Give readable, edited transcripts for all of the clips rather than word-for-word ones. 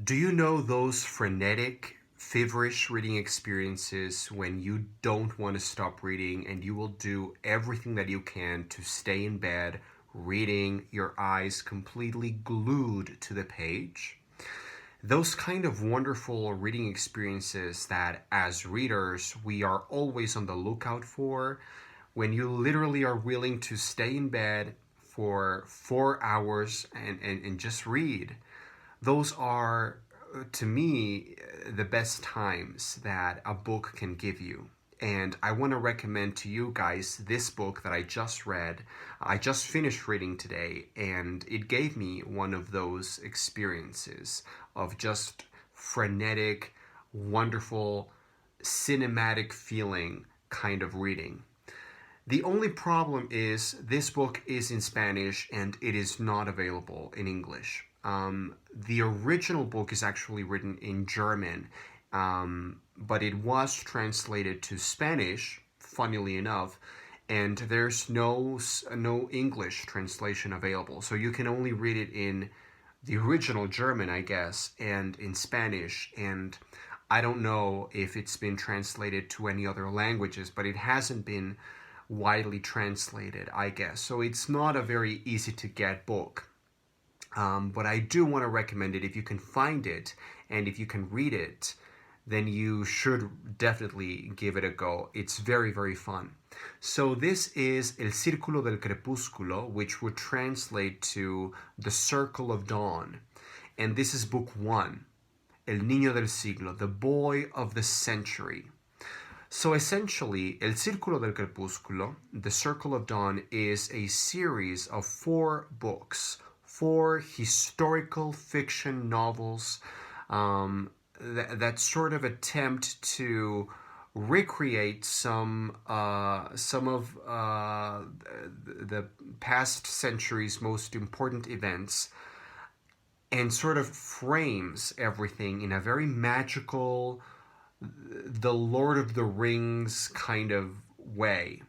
Do you know those frenetic, feverish reading experiences when you don't want to stop reading and you will do everything that you can to stay in bed reading, your eyes completely glued to the page? Those kind of wonderful reading experiences that as readers we are always on the lookout for, when you literally are willing to stay in bed for 4 hours and just read. Those are, to me, the best times that a book can give you. And I want to recommend to you guys this book that I just read. I just finished reading today, and it gave me one of those experiences of just frenetic, wonderful, cinematic feeling kind of reading. The only problem is this book is in Spanish and it is not available in English. The original book is actually written in German, but it was translated to Spanish, funnily enough, and there's no English translation available. So you can only read it in the original German, I guess, and in Spanish. And I don't know if it's been translated to any other languages, but it hasn't been widely translated, I guess. So it's not a very easy to get book. But I do want to recommend it if you can find it and if you can read it, then you should definitely give it a go. It's very, very fun. So this is El Círculo del Crepúsculo, which would translate to The Circle of Dawn. And this is book one, El Niño del Siglo, The Boy of the Century. So essentially, El Círculo del Crepúsculo, The Circle of Dawn, is a series of 4 books, 4 historical fiction novels that sort of attempt to recreate some of the past century's most important events, and sort of frames everything in a very magical, the Lord of the Rings kind of way.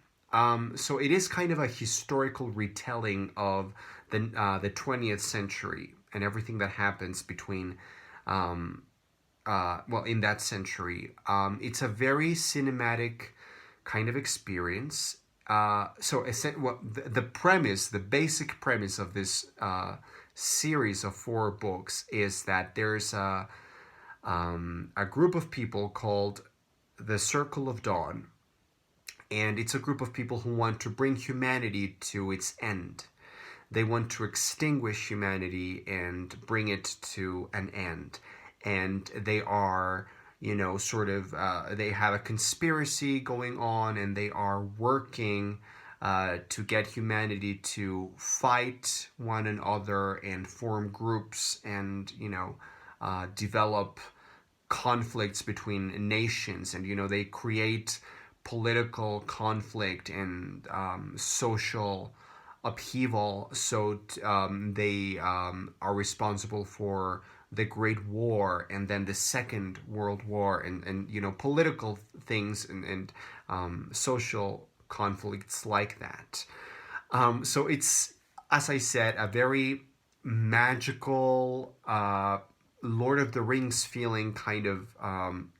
So it is kind of a historical retelling of the 20th century and everything that happens between, in that century. It's a very cinematic kind of experience. The premise, the basic premise of this series of 4 books is that there's a group of people called the Circle of Dawn, and it's a group of people who want to bring humanity to its end. They want to extinguish humanity and bring it to an end. And they are, they have a conspiracy going on, and they are working to get humanity to fight one another and form groups and, develop conflicts between nations. And, they create political conflict and social upheaval. So they are responsible for the Great War and then the Second World War, and political things and social conflicts like that. So it's, as I said, a very magical Lord of the Rings feeling kind of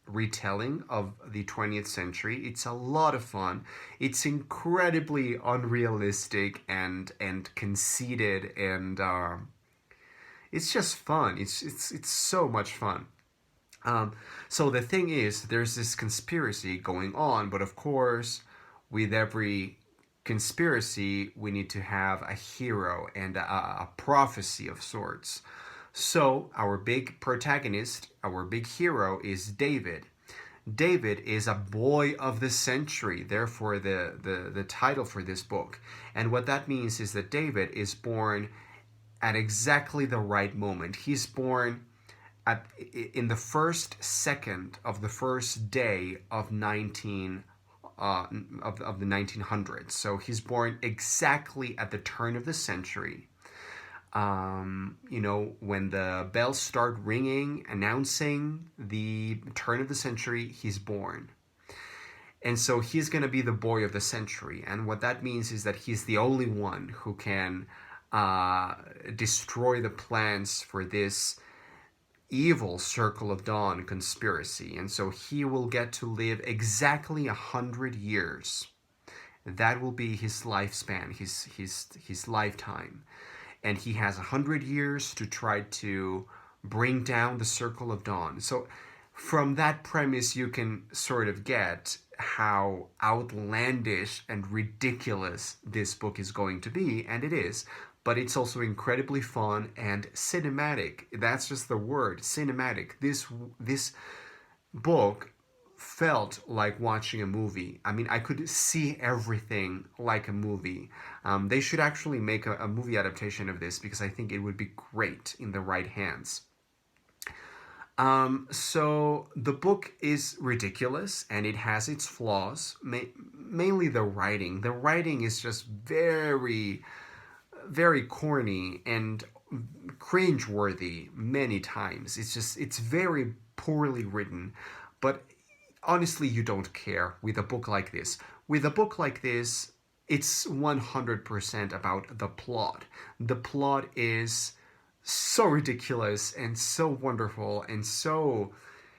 retelling of the 20th century. It's a lot of fun. It's incredibly unrealistic and conceited, and it's just fun. It's so much fun. So the thing is, there's this conspiracy going on, but of course, with every conspiracy, we need to have a hero and a prophecy of sorts. So our big protagonist, our big hero, is David. David is a boy of the century, therefore the title for this book. And what that means is that David is born at exactly the right moment. He's born in the first second of the first day of the 1900s. So he's born exactly at the turn of the century. When the bells start ringing, announcing the turn of the century, he's born. And so he's going to be the boy of the century. And what that means is that he's the only one who can destroy the plans for this evil Circle of Dawn conspiracy, and so he will get to live exactly 100 years. That will be his lifespan, his lifetime, and he has 100 years to try to bring down the Circle of Dawn. So, from that premise, you can sort of get how outlandish and ridiculous this book is going to be, and it is. But it's also incredibly fun and cinematic. That's just the word, cinematic. This book felt like watching a movie. I mean, I could see everything like a movie. They should actually make a movie adaptation of this because I think it would be great in the right hands. So the book is ridiculous and it has its flaws, mainly the writing. The writing is just very, very corny and cringeworthy many times. It's very poorly written, but honestly, you don't care with a book like this. With a book like this, it's 100% about the plot. The plot is so ridiculous and so wonderful and so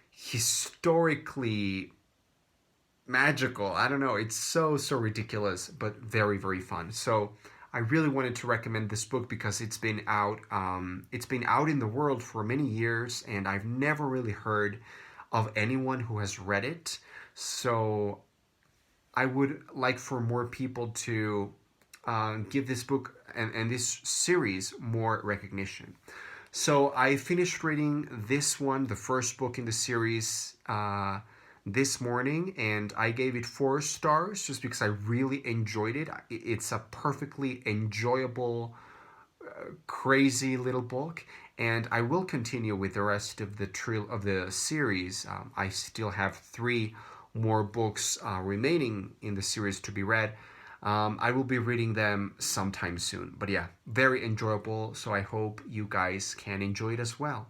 historically magical. I don't know. It's so ridiculous, but very very fun. So I really wanted to recommend this book because it's been out. It's been out in the world for many years, and I've never really heard of anyone who has read it. So I would like for more people to give this book and this series more recognition. So I finished reading this one, the first book in the series, this morning, and I gave it 4 stars just because I really enjoyed it. It's a perfectly enjoyable, crazy little book, and I will continue with the rest of the series. I still have 3 more books remaining in the series to be read. I will be reading them sometime soon. But yeah, very enjoyable. So I hope you guys can enjoy it as well.